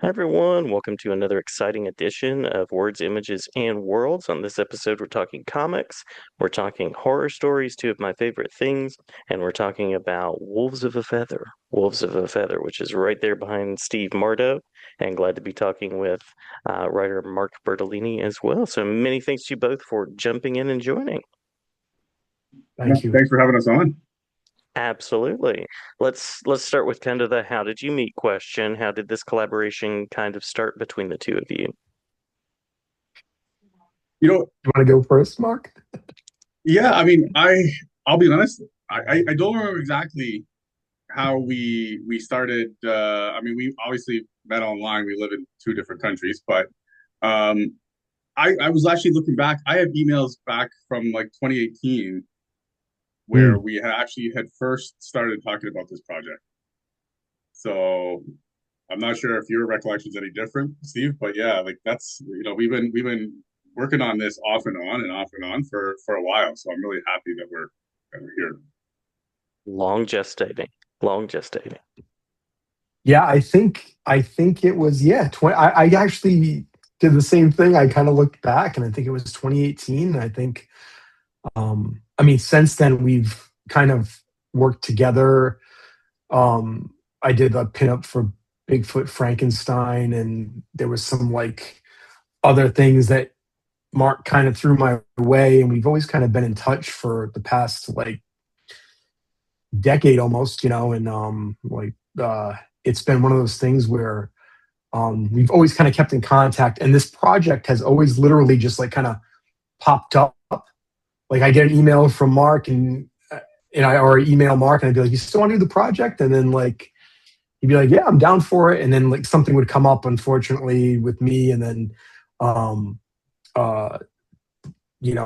Hi, everyone. Welcome to another exciting edition of Words, Images, and Worlds. On this episode, we're talking comics, we're talking horror stories, two of my favorite things, and we're talking about Wolves of a Feather. Wolves of a Feather, which is right there behind Steve Mardo, and glad to be talking with writer Mark Bertolini as well. So many thanks to you both for jumping in and joining. Thank you. Thanks for having us on. Absolutely. Let's start with kind of the how did you meet question. How did this collaboration kind of start between the two of you? You know, You want to go first, Mark? yeah, I mean, I'll be honest, I don't remember exactly how we started. I mean, we obviously met online. We live in two different countries, but um, I was actually looking back. I have emails back from like 2018 where Mm. we had actually had first started talking about this project. So I'm not sure if your recollection's any different, Steve, but yeah, like that's we've been working on this off and on and off and on for a while. So I'm really happy that we're here. Long gestating. Long gestating. Yeah, I think it was 20. I actually did the same thing. I kind of looked back and I think it was 2018. I think I mean since then we've kind of worked together. I did a pinup for Bigfoot Frankenstein and there was some like other things that Mark kind of threw my way and we've always kind of been in touch for the past like decade almost, and it's been one of those things where we've always kind of kept in contact, and this project has always literally just like kind of popped up. Like I get an email from Mark, and I or email Mark, and I'd be like, "You still want to do the project?" And then like he'd be like, "Yeah, I'm down for it." And then like something would come up, unfortunately, with me, and then um, uh, we'd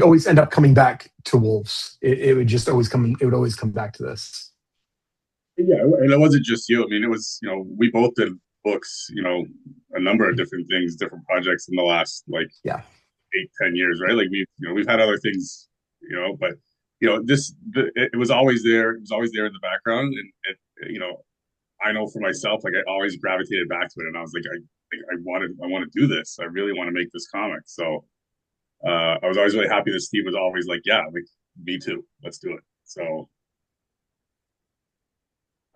always end up coming back to Wolves. It would just always come. It would always come back to this. Yeah, and it wasn't just you. I mean, it was we both did books, a number of different things, different projects in the last like Yeah. 8, 10 years, right? Like we've had other things, but it was always there. It was always there in the background, and I know for myself, like I always gravitated back to it, and I was like, I want to do this. I really want to make this comic. So I was always really happy that Steve was always like, yeah, like me too. Let's do it. So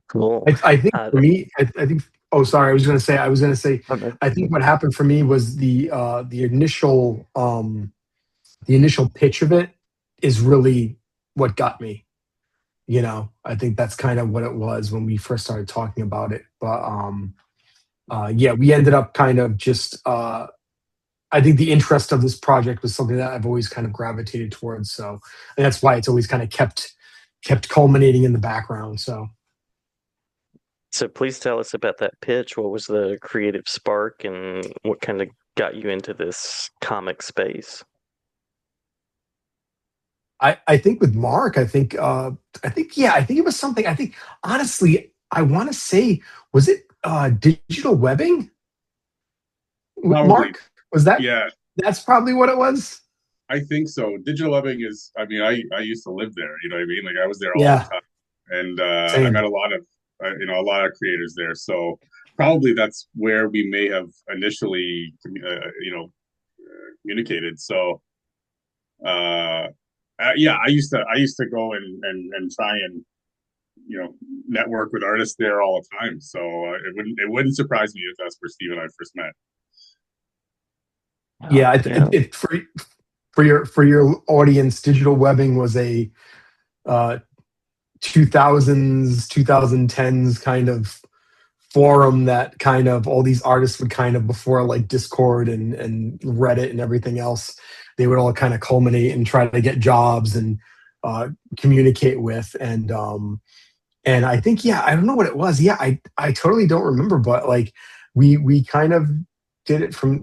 Cool. I think Uh, for me, I think. Oh, sorry. I was going to say. okay. I think what happened for me was the initial pitch of it is really what got me. I think that's kind of what it was when we first started talking about it. But yeah, we ended up kind of just. I think the interest of this project was something that I've always kind of gravitated towards. So and that's why it's always kind of kept culminating in the background. So. So please tell us about that pitch. What was the creative spark and what kind of got you into this comic space? I think with Mark, I think it was something. I think honestly, I want to say, was it digital webbing? probably, Mark, was that? yeah, That's probably what it was. I think so. Digital Webbing is, I mean, I used to live there. You know what I mean? Like I was there all the Yeah, time, and I met same. a lot of creators there. So probably that's where we may have initially, communicated. So uh, yeah, I used to go and try and network with artists there all the time. So it wouldn't surprise me if that's where Steve and I first met. Yeah, Yeah. for your audience, digital webbing was a uh, 2000s 2010s kind of forum that kind of all these artists would kind of before like Discord and Reddit and everything else, they would all kind of culminate and try to get jobs and uh, communicate with and I think I don't know what it was. I totally don't remember, but like we kind of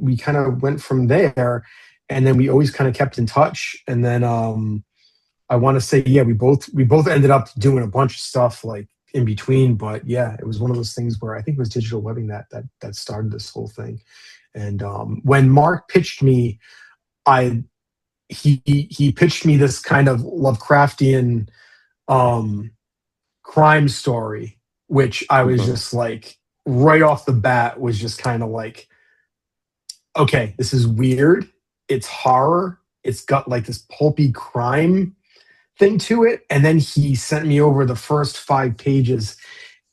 we kind of went from there, and then we always kind of kept in touch, and then I want to say, we both ended up doing a bunch of stuff like in between, but yeah, it was one of those things where I think it was digital webbing that started this whole thing. And when Mark pitched me, I he pitched me this kind of Lovecraftian um, crime story, which I was Mhm. just like. right off the bat was just kind of like, okay, this is weird. It's horror. It's got like this pulpy crime thing to it. And then he sent me over the first 5 pages,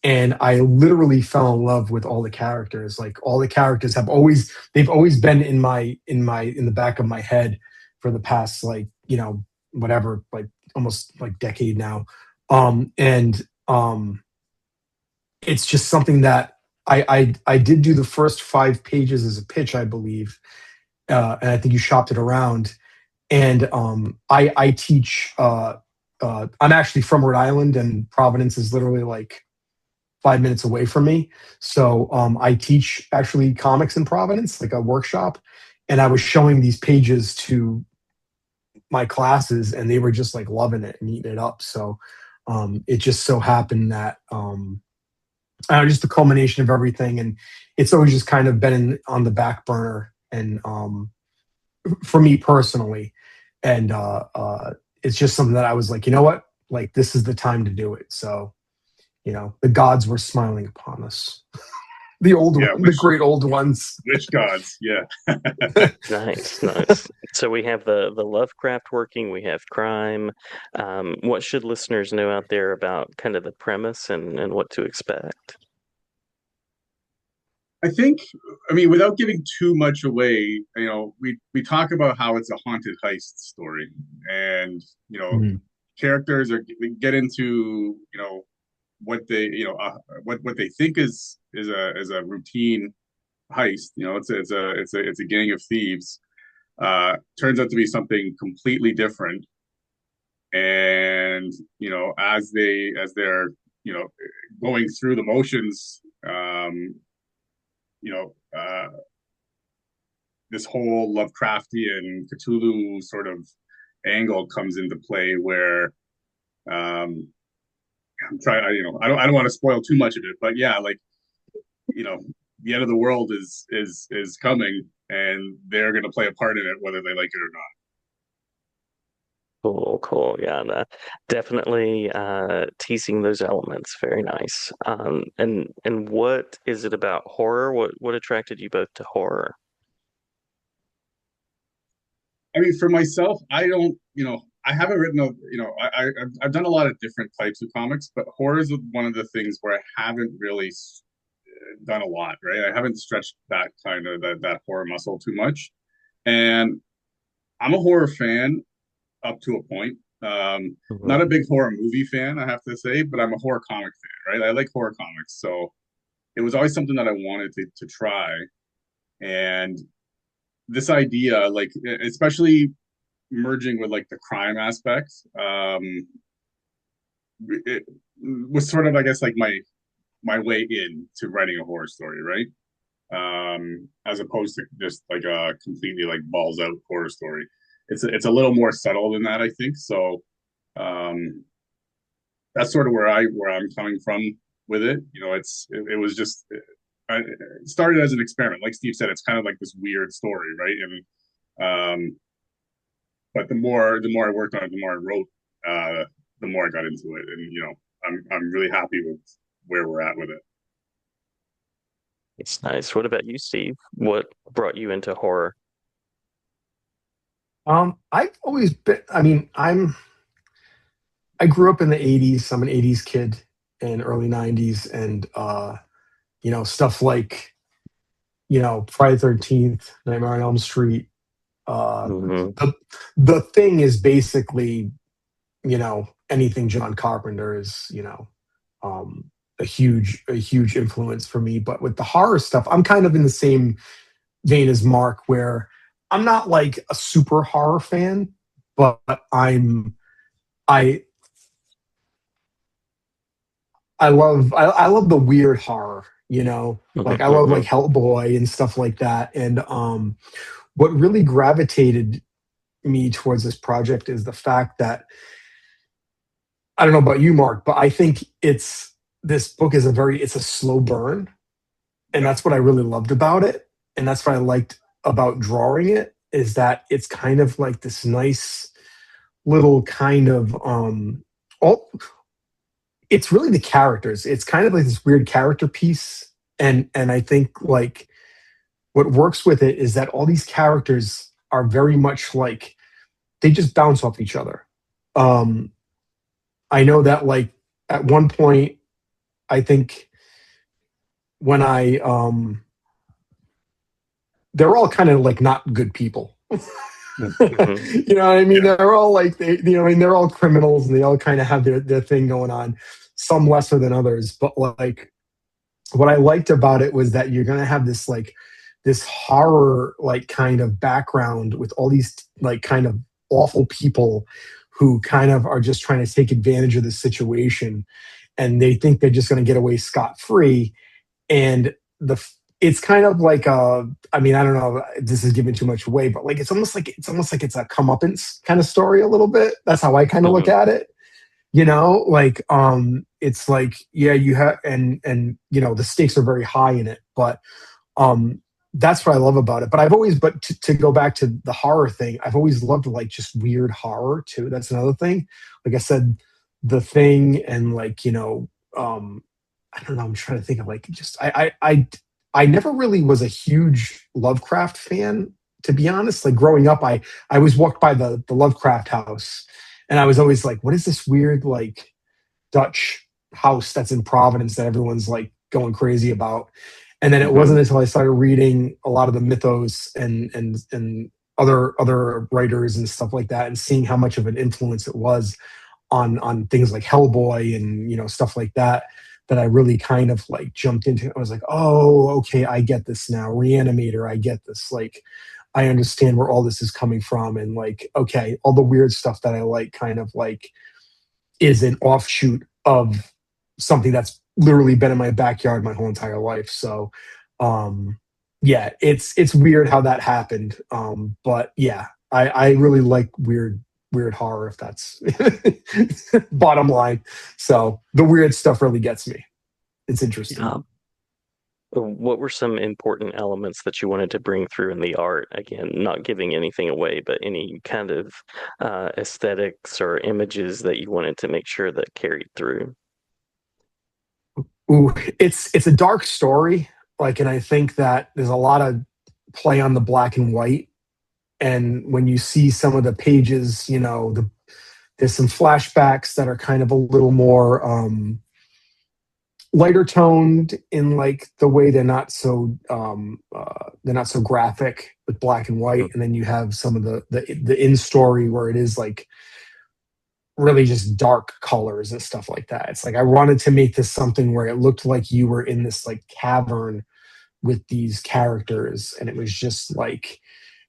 and I literally fell in love with all the characters. Like all the characters they've always been in the back of my head for the past, like, whatever, like almost like decade now. And It's just something that I did do the first 5 pages as a pitch, I believe, and I think you shopped it around. And I teach. I'm actually from Rhode Island, and Providence is literally like 5 minutes away from me. So I teach actually comics in Providence, like a workshop, and I was showing these pages to my classes, and they were just like loving it and eating it up. So it just so happened that just the culmination of everything, and it's always just kind of been on the back burner, and for me personally, and it's just something that I was like, you know what, like this is the time to do it. So the gods were smiling upon us. Yeah, The great old ones. which gods? Yeah. Nice, nice. So we have the Lovecraft working, we have crime. What should listeners know out there about kind of the premise and what to expect? I think, I mean, without giving too much away, we talk about how it's a haunted heist story, and Mhm. characters we get into what they what they think is a routine heist. It's a gang of thieves. Turns out to be something completely different, and as they're going through the motions, you know, this whole Lovecraftian Cthulhu sort of angle comes into play where I'm trying, I don't want to spoil too much of it, but yeah, like, you know, the end of the world is coming, and they're going to play a part in it, whether they like it or not. Cool, cool. Yeah, definitely teasing those elements. Very nice. And what is it about horror? What attracted you both to horror? I mean, for myself, I don't, I haven't written I've done a lot of different types of comics, but horror is one of the things where I haven't really done a lot, right? I haven't stretched that horror muscle too much, and I'm a horror fan up to a point. Not a Mhm. big horror movie fan, I have to say, but I'm a horror comic fan, right? I like horror comics, so it was always something that I wanted to try, and this idea, like especially merging with like the crime aspect, it was sort of, I guess, like my way in to writing a horror story, right? As opposed to just like a completely like balls out horror story. It's a little more subtle than that, I think. So um, that's sort of where I'm coming from with it. It was just it started as an experiment, like Steve said. It's kind of like this weird story, right? And but the more I worked on it, the more I wrote, the more I got into it, and I'm really happy with where we're at with it. It's nice. What about you, Steve? What brought you into horror? I've always been. I mean, I grew up in the '80s. I'm an '80s kid and early '90s, and stuff like Friday the 13th, Nightmare on Elm Street. Uh, Hmm. the the thing is basically anything John Carpenter is a huge influence for me. But with the horror stuff, I'm kind of in the same vein as Mark, where I'm not like a super horror fan, but I I love the weird horror, like I love like Hmm. Hellboy and stuff like that. And what really gravitated me towards this project is the fact that, I don't know about you, Mark, but I think this book is it's a slow burn, and Yeah, that's what I really loved about it, and that's what I liked about drawing it, is that it's kind of like this nice little kind of all it's really the characters. It's kind of like this weird character piece And I think like what works with it is that all these characters are very much like they just bounce off each other. Um, I know that like at one point, I think when they're all kind of like not good people. Hmm. You know what I mean? Yeah. They're all like I mean, they're all criminals and they all kind of have their thing going on, some lesser than others. But like what I liked about it was that you're gonna have this like this horror like kind of background with all these like kind of awful people who kind of are just trying to take advantage of the situation and they think they're just going to get away scot free and the it's kind of like I mean I don't know this is giving too much away but like it's almost like it's a comeuppance kind of story a little bit. That's how I kind of look Hmm. at it, you know, like it's like yeah you have and you know the stakes are very high in it, but um that's what I love about it. But I've always but to go back to the horror thing, I've always loved like just weird horror too. That's another thing. Like I said, the thing and like you know I don't know. I'm trying to think of like just I never really was a huge Lovecraft fan, to be honest. Like growing up, I was walked by the Lovecraft house, and I was always like, what is this weird like Dutch house that's in Providence that everyone's like going crazy about? And then it Hmm. wasn't until I started reading a lot of the mythos and other writers and stuff like that, and seeing how much of an influence it was on things like Hellboy and you know stuff like that that I really kind of like jumped into. I was like, oh, okay, I get this now. Reanimator, I get this. Like, I understand where all this is coming from, and like, okay, all the weird stuff that I like, kind of like, is an offshoot of something that's literally been in my backyard my whole entire life. So, um, yeah, it's weird how that happened. But yeah, I really like weird horror if that's bottom line. So the weird stuff really gets me. It's interesting. Yeah. What were some important elements that you wanted to bring through in the art? Again, not giving anything away, but any kind of aesthetics or images that you wanted to make sure that carried through. Ooh, it's a dark story. Like, and I think that there's a lot of play on the black and white. And when you see some of the pages, you know, there's some flashbacks that are kind of a little more lighter toned in like the way they're not so graphic with black and white. And then you have some of the in story where it is like really just dark colors and stuff like that. It's like I wanted to make this something where it looked like you were in this like cavern with these characters and it was just like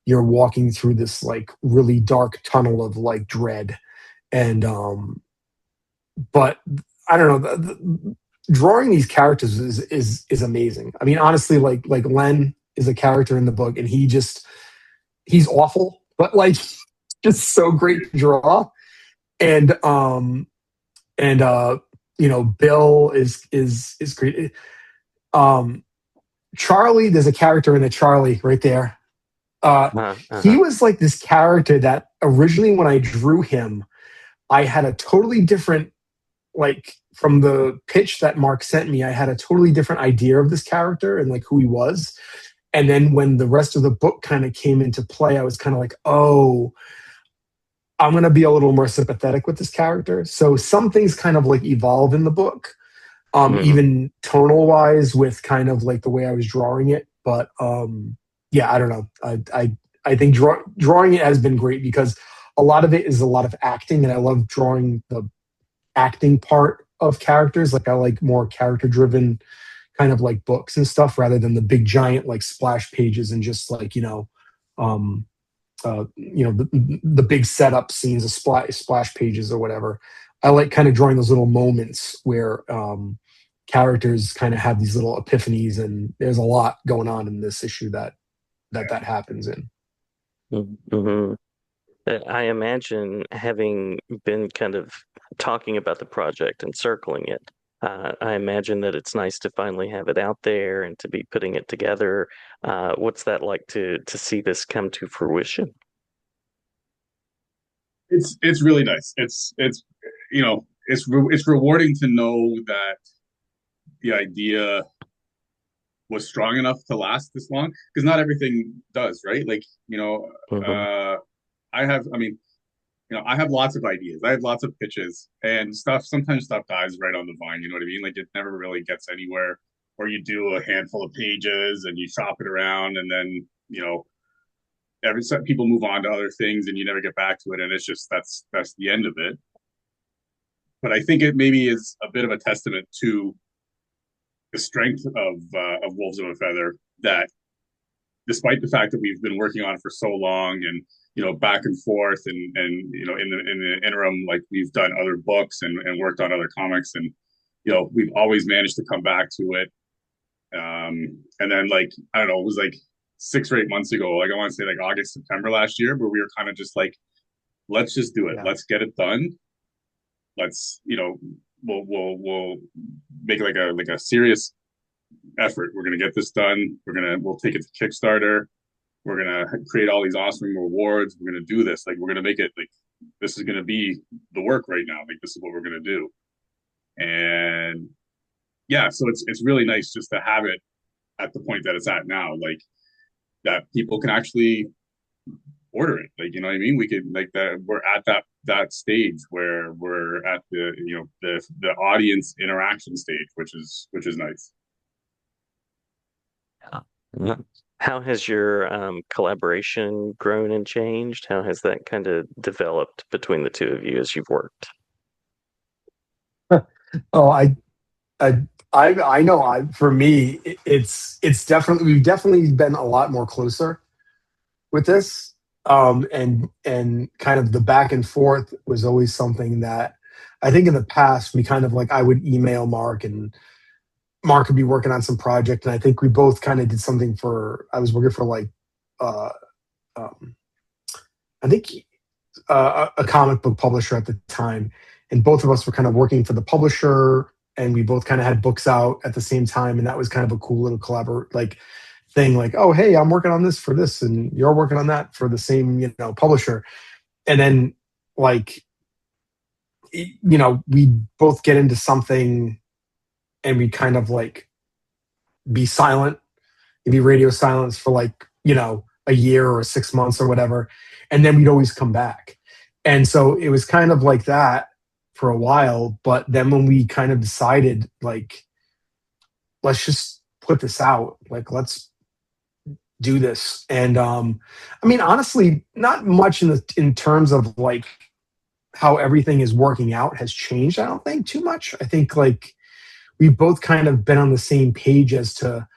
you're walking through this like really dark tunnel of like dread. And but I don't know drawing these characters is amazing. I mean honestly like Len is a character in the book and he's awful but like just so great to draw. And you know Bill is great. um Charlie, there's a character in the Charlie right there. Uh, He uh-huh. was like this character that originally when I drew him, I had a totally different like from the pitch that Mark sent me, I had a totally different idea of this character and like who he was. And then when the rest of the book kind of came into play, I was kind of like, oh, I'm going to be a little more sympathetic with this character. So some things kind of like evolve in the book, Hmm. even tonal wise with kind of like the way I was drawing it. But yeah, I don't know. I think drawing it has been great because a lot of it is a lot of acting, and I love drawing the acting part of characters. Like I like more character driven kind of like books and stuff rather than the big giant like splash pages and just like um, the big setup scenes, the splash pages or whatever. I like kind of drawing those little moments where characters kind of have these little epiphanies, and there's a lot going on in this issue that happens in. Hmm. I imagine having been kind of talking about the project and circling it, I imagine that it's nice to finally have it out there and to be putting it together. What's that like to see this come to fruition? It's really nice. It's you know it's rewarding to know that the idea was strong enough to last this long, because not everything does, right? Like, Hmm. I have, I mean, I have lots of ideas. I have lots of pitches and stuff. Sometimes stuff dies right on the vine. You know what I mean? Like it never really gets anywhere. Or you do a handful of pages and you shop it around, and then every people move on to other things, and you never get back to it. And it's just that's the end of it. But I think it maybe is a bit of a testament to the strength of Wolves of a Feather, that despite the fact that we've been working on it for so long, and back and forth, and in the interim, like we've done other books and worked on other comics, and we've always managed to come back to it. And then, like, I don't know, it was like 6 or 8 months ago, like I want to say like August, September last year, where we were kind of just like, let's just do it, Yeah. let's get it done. Let's we'll make like a serious effort. We're gonna get this done. We'll take it to Kickstarter. We're gonna create all these awesome rewards. We're gonna do this. Like, we're gonna make it like this is gonna be the work right now. Like, this is what we're gonna do. And yeah, so it's really nice just to have it at the point that it's at now. Like, that people can actually order it. Like, you know what I mean? We could, like, that we're at that stage where we're at the audience interaction stage, which is nice. Yeah. Yeah. How has your collaboration grown and changed? How has that kind of developed between the two of you as you've worked? Oh, I, I know. For me, it's definitely we've definitely been a lot more closer with this, and kind of the back and forth was always something that I think in the past we kind of like I would email Mark and Mark would be working on some project, and I think we both kind of did something for. I was working for like, uh, um, I think a comic book publisher at the time, and both of us were kind of working for the publisher, and we both kind of had books out at the same time, and that was kind of a cool little collaborate like thing. Like, oh hey, I'm working on this for this, and you're working on that for the same publisher, and then like we both get into something, and we kind of like be silent, be radio silence for like a year or 6 months or whatever, and then we'd always come back. And so it was kind of like that for a while, but then when we kind of decided like let's just put this out, like let's do this. And I mean honestly not much in terms of like how everything is working out has changed. I don't think too much. I think like we've both kind of been on the same page as to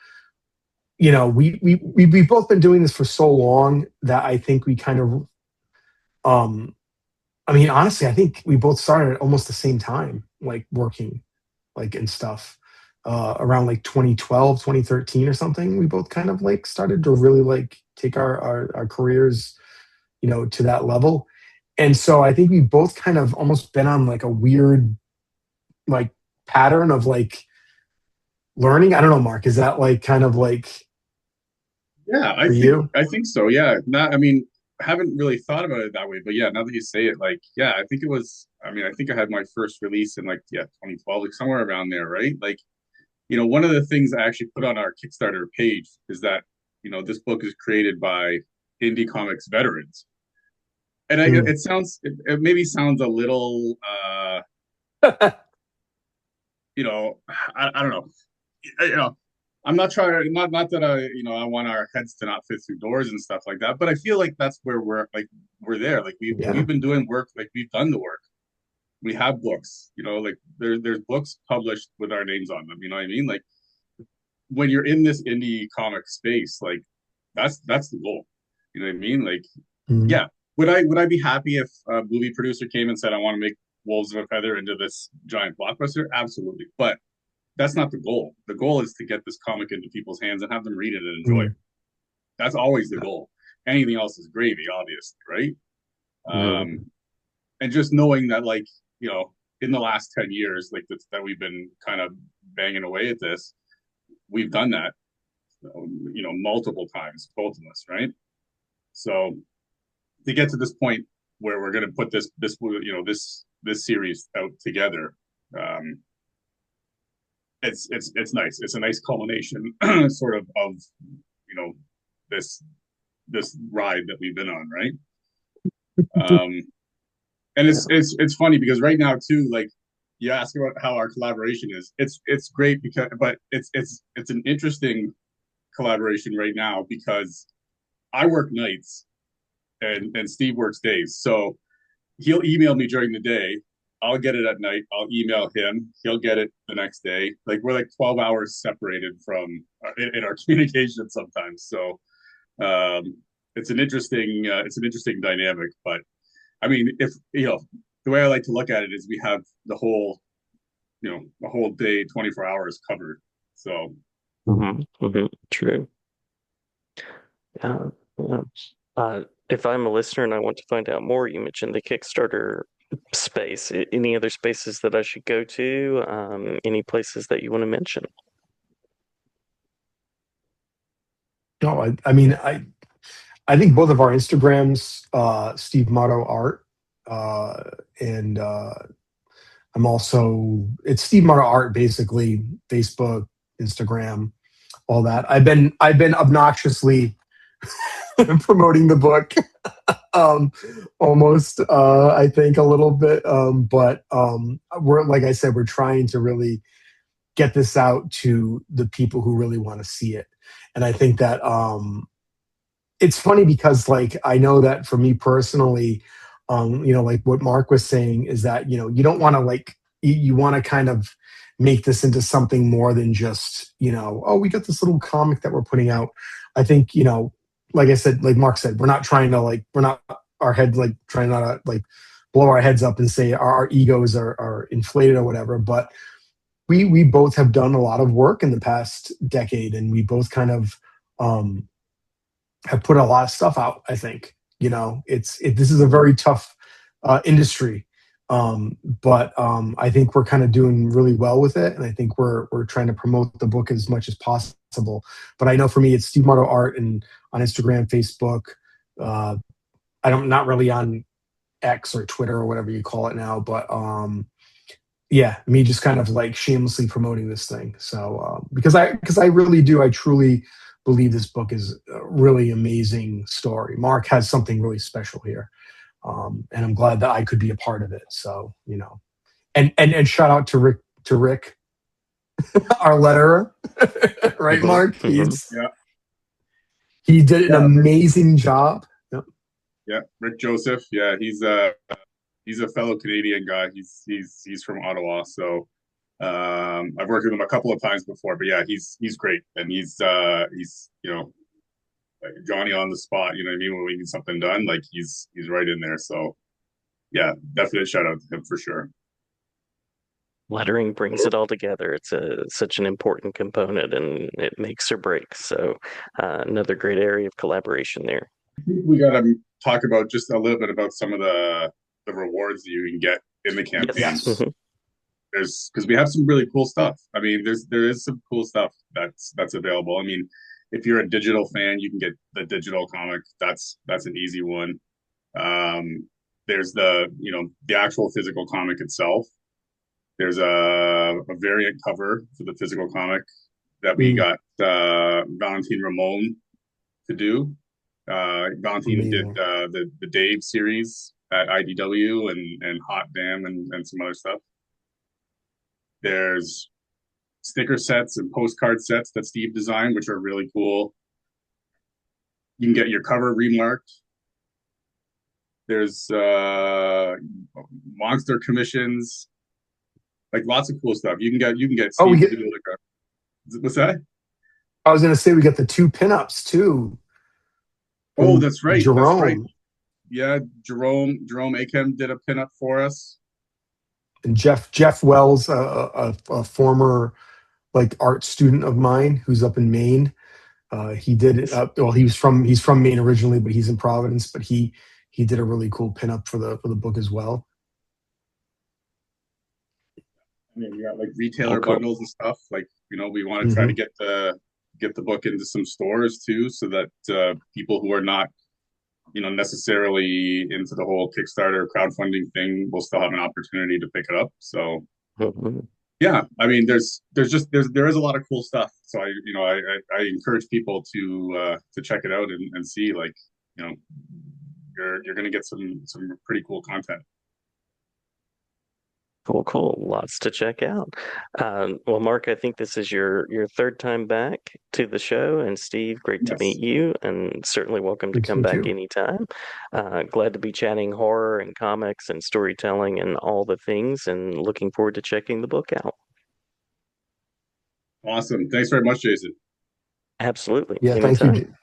we've both been doing this for so long that I think we kind of I mean honestly I think we both started at almost the same time, like working like and stuff, around like 2012, 2013 or something. We both kind of like started to really like take our careers to that level. And so I think we both kind of almost been on like a weird like pattern of like learning. I don't know, Mark, is that like kind of like Yeah, I for think you? I think so. Yeah, not. I mean, I haven't really thought about it that way, but yeah, now that you say it, like, yeah, I think it was. I mean, I think I had my first release in like 2012, like somewhere around there, right? Like, one of the things I actually put on our Kickstarter page is that this book is created by indie comics veterans, and Mm. it maybe sounds a little, I don't know, you know, I'm not trying, not that I want our heads to not fit through doors and stuff like that, but I feel like that's where we're there. Like we've Yeah. been doing work, like we've done the work. We have books, like there's books published with our names on them. You know what I mean? Like, when you're in this indie comic space, like that's the goal. You know what I mean? Like, Mm. yeah. Would I be happy if a movie producer came and said, I want to make Wolves of a Feather into this giant blockbuster? Absolutely. But that's not the goal. The goal is to get this comic into people's hands and have them read it and enjoy it. Mm. That's always the goal. Anything else is gravy, obviously, right? Mm. And just knowing that, like, in the last 10 years, like that we've been kind of banging away at this, we've done that, multiple times, both of us, right? So to get to this point where we're going to put this series out together, um, it's nice. It's a nice culmination, sort of you know this this ride that we've been on, right? Um, and Yeah. it's funny because right now too, like you ask about how our collaboration is. It's great because, but it's an interesting collaboration right now because I work nights and Steve works days. So he'll email me during the day. I'll get it at night. I'll email him. He'll get it the next day. Like we're like 12 hours separated from in our communication sometimes. So um, it's an interesting dynamic. But I mean, if the way I like to look at it is we have the whole day, 24 hours covered. So True. Yeah. Yeah. If I'm a listener and I want to find out more, you mentioned the Kickstarter space. Any other spaces that I should go to? Any places that you want to mention? No, I mean, I think both of our Instagrams, Steve Mardo Art, and I'm also it's Steve Mardo Art basically, Facebook, Instagram, all that. I've been obnoxiously promoting the book, um, almost I think a little bit, but we're like I said, we're trying to really get this out to the people who really want to see it, and I think that it's funny because like I know that for me personally, like what Mark was saying is that you don't want to like you want to kind of make this into something more than just oh, we got this little comic that we're putting out. I think like I said, like Mark said, we're not trying to like we're not our head like trying not to like blow our heads up and say our egos are inflated or whatever, but we both have done a lot of work in the past decade, and we both kind of um have put a lot of stuff out. I think this is a very tough industry, but I think we're kind of doing really well with it, and I think we're trying to promote the book as much as possible. But I know for me, it's Steve Mardo Art and on Instagram, Facebook. Uh, I'm not really on X or Twitter or whatever you call it now, but yeah, me just kind of like shamelessly promoting this thing. So because I really do, I truly believe this book is a really amazing story. Mark has something really special here, and I'm glad that I could be a part of it. So and shout out to Rick, our letterer, right, Mark? yeah, He did an yeah, amazing job. Yep. yeah. Rick Joseph, yeah, he's a fellow Canadian guy. He's from Ottawa, so I've worked with him a couple of times before. But yeah, he's great, and he's like Johnny on the spot. You know what I mean? When we need something done, like he's right in there. So yeah, definite shout out to him for sure. Lettering brings it all together. It's such an important component, and it makes or breaks. So, another great area of collaboration there. I think we got to talk about just a little bit about some of the rewards that you can get in the campaign. Yes. Yes. There's because we have some really cool stuff. I mean, there is some cool stuff that's available. I mean, if you're a digital fan, you can get the digital comic. That's an easy one. Um, there's the actual physical comic itself. There's a variant cover for the physical comic that we Mm, got Valentine Ramon to do. Valentine did amazing. the Dave series at IDW and Hot Damn and some other stuff. There's sticker sets and postcard sets that Steve designed, which are really cool. You can get your cover remarked. There's monster commissions, like lots of cool stuff. You can get Oh, we Steve to get. do like a what's that? I was going to say we got the two pinups too Oh, from that's right. That's right. Jerome Yeah, Jerome Akem did a pinup for us. and Jeff Wells, a former like art student of mine who's up in Maine. He did well. He's from Maine originally, but he's in Providence. But he did a really cool pinup for the book as well. I mean, we got like Oh, retailer cool. bundles and stuff. Like, we want to try to Hmm. get the book into some stores too, so that people who are not, necessarily into the whole Kickstarter crowdfunding thing will still have an opportunity to pick it up. So Mhm. yeah, I mean, there is a lot of cool stuff. So I encourage people to check it out and see, like, you know, you're gonna get some pretty cool content. Cool, cool. Lots to check out. Well, Mark, I think this is your third time back to the show, and Steve, great to meet Yes. you, and certainly welcome to Great to come meet back you. anytime. Glad to be chatting horror and comics and storytelling and all the things, and looking forward to checking the book out. Awesome. Thanks very much, Jason. Absolutely. Yeah, thank you. Anytime.